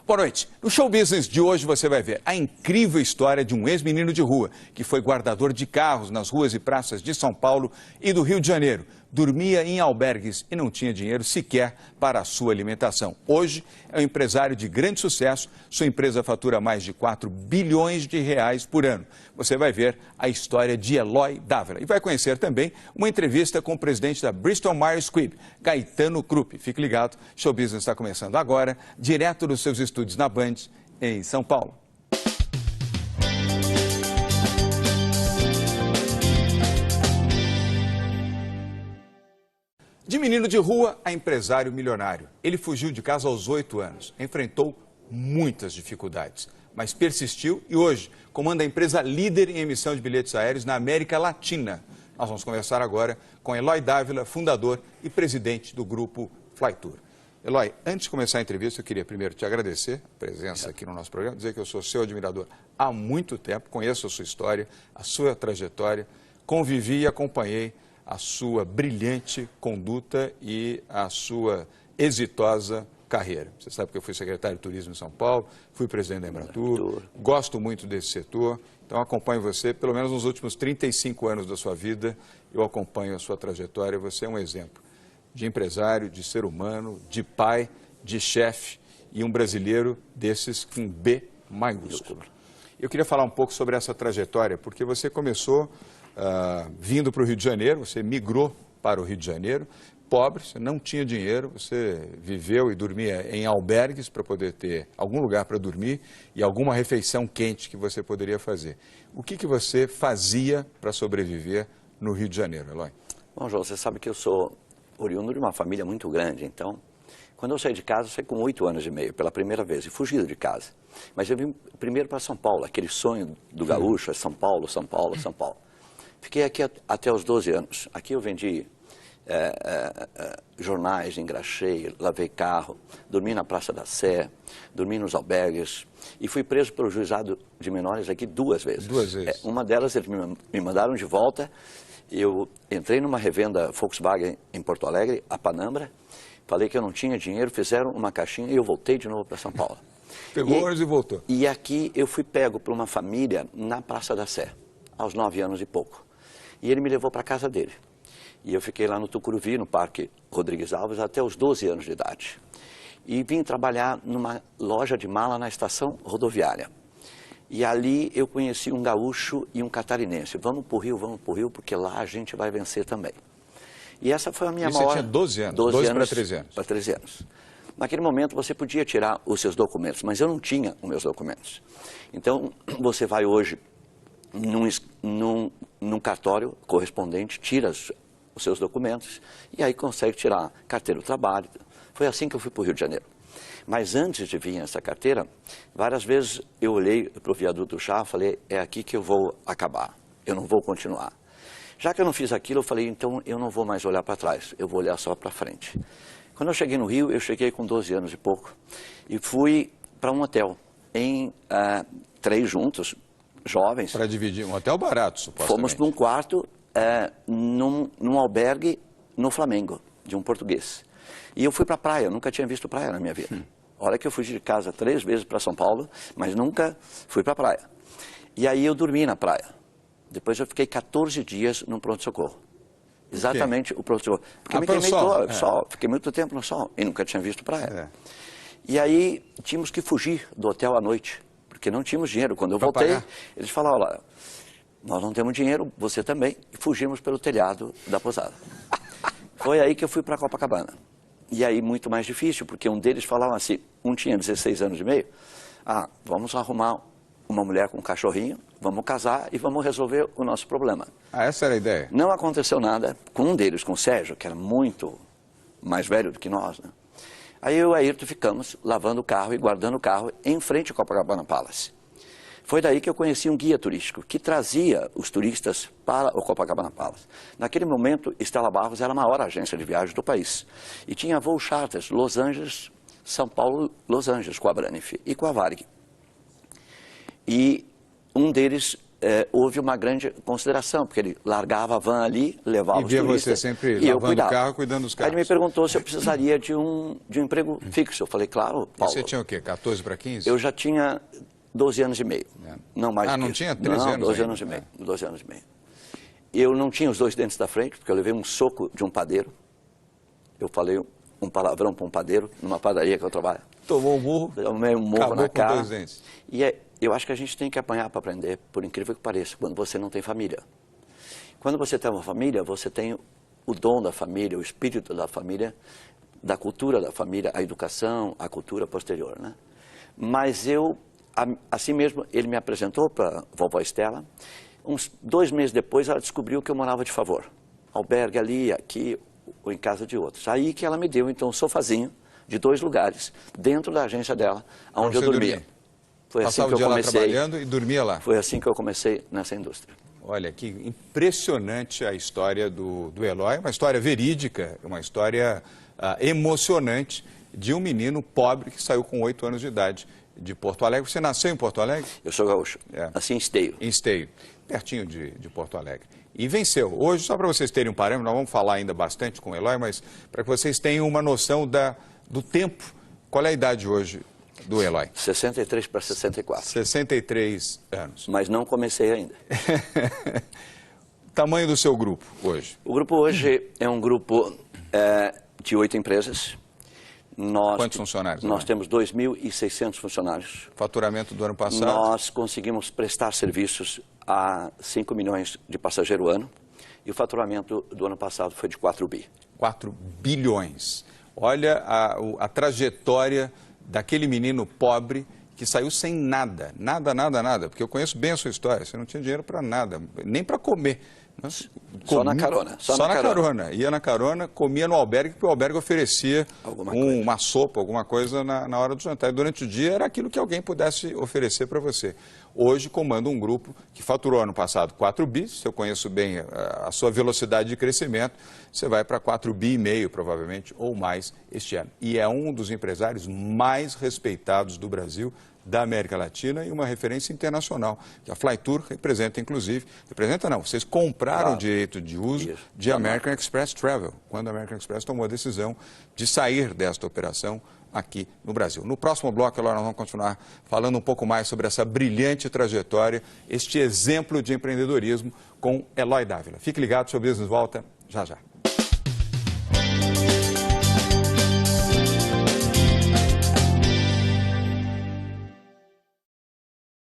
Boa noite. No Show Business de hoje você vai ver a incrível história de um ex-menino de rua que foi guardador de carros nas ruas e praças de São Paulo e do Rio de Janeiro. Dormia em albergues e não tinha dinheiro sequer para a sua alimentação. Hoje é um empresário de grande sucesso. Sua empresa fatura mais de 4 bilhões de reais por ano. Você vai ver a história de Eloy Dávila e vai conhecer também uma entrevista com o presidente da Bristol Myers Squibb, Caetano Krupp. Fique ligado, Show Business está começando agora, direto dos seus estúdios na Band, em São Paulo. De menino de rua a empresário milionário. Ele fugiu de casa aos 8 anos, enfrentou muitas dificuldades, mas persistiu e hoje comanda a empresa líder em emissão de bilhetes aéreos na América Latina. Nós vamos conversar agora com Eloy Dávila, fundador e presidente do grupo Flytour. Eloy, antes de começar a entrevista, eu queria primeiro te agradecer a presença aqui no nosso programa, dizer que eu sou seu admirador há muito tempo, conheço a sua história, a sua trajetória, convivi e acompanhei a sua brilhante conduta e a sua exitosa carreira. Você sabe que eu fui secretário de Turismo em São Paulo, fui presidente da Embratur, gosto muito desse setor, então acompanho você, pelo menos nos últimos 35 anos da sua vida, eu acompanho a sua trajetória, você é um exemplo de empresário, de ser humano, de pai, de chefe e um brasileiro desses com B maiúsculo. Eu queria falar um pouco sobre essa trajetória, porque você começou vindo para o Rio de Janeiro, você migrou para o Rio de Janeiro, pobre, você não tinha dinheiro, você viveu e dormia em albergues para poder ter algum lugar para dormir e alguma refeição quente que você poderia fazer. O que você fazia para sobreviver no Rio de Janeiro, Eloy? Bom, João, você sabe que eu sou oriundo de uma família muito grande, então, quando eu saí de casa, eu saí com 8 anos e meio, pela primeira vez, e fugido de casa. Mas eu vim primeiro para São Paulo, aquele sonho do gaúcho, é São Paulo, São Paulo, São Paulo. Fiquei aqui até os 12 anos. Aqui eu vendi jornais, engraxei, lavei carro, dormi na Praça da Sé, dormi nos albergues e fui preso pelo juizado de menores aqui 2 vezes. 2 vezes. Uma delas eles me mandaram de volta. Eu entrei numa revenda Volkswagen em Porto Alegre, a Panambra, falei que eu não tinha dinheiro, fizeram uma caixinha e eu voltei de novo para São Paulo. Pegou ônibus e voltou. E aqui eu fui pego por uma família na Praça da Sé, aos 9 anos e pouco. E ele me levou para a casa dele. E eu fiquei lá no Tucuruvi, no Parque Rodrigues Alves, até os 12 anos de idade. E vim trabalhar numa loja de mala na estação rodoviária. E ali eu conheci um gaúcho e um catarinense. Vamos para o Rio, porque lá a gente vai vencer também. E essa foi a minha maior... Você tinha 12 anos, 12 para 13 anos. Para 13 anos. Naquele momento você podia tirar os seus documentos, mas eu não tinha os meus documentos. Então você vai hoje num cartório correspondente, tira os seus documentos e aí consegue tirar carteira do trabalho. Foi assim que eu fui para o Rio de Janeiro. Mas antes de vir essa carteira, várias vezes eu olhei para o viaduto do Chá e falei, é aqui que eu vou acabar, eu não vou continuar. Já que eu não fiz aquilo, eu falei, então eu não vou mais olhar para trás, eu vou olhar só para frente. Quando eu cheguei no Rio, eu cheguei com 12 anos e pouco e fui para um hotel, em 3 juntos, jovens. Para dividir, um hotel barato, supostamente. Fomos para um quarto, num albergue no Flamengo, de um português. E eu fui para a praia, eu nunca tinha visto praia na minha vida. Olha que eu fugi de casa 3 vezes para São Paulo, mas nunca fui para a praia. E aí eu dormi na praia. Depois eu fiquei 14 dias no pronto-socorro. Exatamente o pronto-socorro. Porque me queimei todo, sol, fiquei muito tempo no sol e nunca tinha visto praia. E aí tínhamos que fugir do hotel à noite, porque não tínhamos dinheiro. Quando eu voltei, eles falaram, olha, nós não temos dinheiro, você também, e fugimos pelo telhado da pousada. Foi aí que eu fui para Copacabana. E aí muito mais difícil, porque um deles falava assim, um tinha 16 anos e meio, vamos arrumar uma mulher com um cachorrinho, vamos casar e vamos resolver o nosso problema. Essa era a ideia? Não aconteceu nada com um deles, com o Sérgio, que era muito mais velho do que nós, né? Aí eu e o Ayrton ficamos lavando o carro e guardando o carro em frente ao Copacabana Palace. Foi daí que eu conheci um guia turístico que trazia os turistas para o Copacabana Palace. Naquele momento, Stella Barros era a maior agência de viagens do país. E tinha voo charters, Los Angeles, São Paulo, Los Angeles, com a Braniff e com a Varig. E um deles houve uma grande consideração, porque ele largava a van ali, levava os turistas. E via você sempre lavando o carro, cuidando dos carros. Aí ele me perguntou se eu precisaria de um emprego fixo. Eu falei, claro, Paulo. E você tinha o quê, 14 para 15? Eu já tinha 12 anos e meio, não mais do que não isso. tinha 13 anos 12 anos e meio, 12 anos e meio. Eu não tinha os 2 dentes da frente, porque eu levei um soco de um padeiro. Eu falei um palavrão para um padeiro, numa padaria que eu trabalho. Tomou um murro, tomei um murro na cara. 2 dentes. E eu acho que a gente tem que apanhar para aprender, por incrível que pareça, quando você não tem família. Quando você tem uma família, você tem o dom da família, o espírito da família, da cultura da família, a educação, a cultura posterior, né? Mas assim mesmo, ele me apresentou para a vovó Estela. Uns 2 meses depois, ela descobriu que eu morava de favor. Albergue ali, aqui, ou em casa de outros. Aí que ela me deu, então, um sofazinho de 2 lugares, dentro da agência dela, onde eu dormia. Foi assim que eu comecei. Passava o dia lá trabalhando e dormia lá. Foi assim que eu comecei nessa indústria. Olha, que impressionante a história do Eloy, uma história verídica, uma história emocionante de um menino pobre que saiu com 8 anos de idade de Porto Alegre. Você nasceu em Porto Alegre? Eu sou gaúcho, nasci em Esteio. Em Esteio, pertinho de Porto Alegre. E venceu. Hoje, só para vocês terem um parâmetro, nós vamos falar ainda bastante com o Eloy, mas para que vocês tenham uma noção do tempo. Qual é a idade hoje do Eloy? 63 para 64. 63 anos. Mas não comecei ainda. Tamanho do seu grupo hoje? O grupo hoje é um grupo de 8 empresas. Quantos funcionários? Nós temos 2.600 funcionários. Faturamento do ano passado? Nós conseguimos prestar serviços a 5 milhões de passageiros ano. E o faturamento do ano passado foi de 4 bi. 4 bilhões. Olha a trajetória daquele menino pobre que saiu sem nada, nada, porque eu conheço bem a sua história, você não tinha dinheiro para nada, nem para comer. Só na carona. Só na carona. Ia na carona, comia no albergue, porque o albergue oferecia uma sopa, alguma coisa na hora do jantar. E durante o dia era aquilo que alguém pudesse oferecer para você. Hoje comanda um grupo que faturou ano passado 4 bi, se eu conheço bem a sua velocidade de crescimento, você vai para 4,5 bi provavelmente, ou mais este ano. E é um dos empresários mais respeitados do Brasil, da América Latina e uma referência internacional, que a Flytour representa, inclusive. Representa não, vocês compraram o direito de uso de American Express Travel, quando a American Express tomou a decisão de sair desta operação aqui no Brasil. No próximo bloco, nós vamos continuar falando um pouco mais sobre essa brilhante trajetória, este exemplo de empreendedorismo com Eloy Dávila. Fique ligado, seu Business volta já já.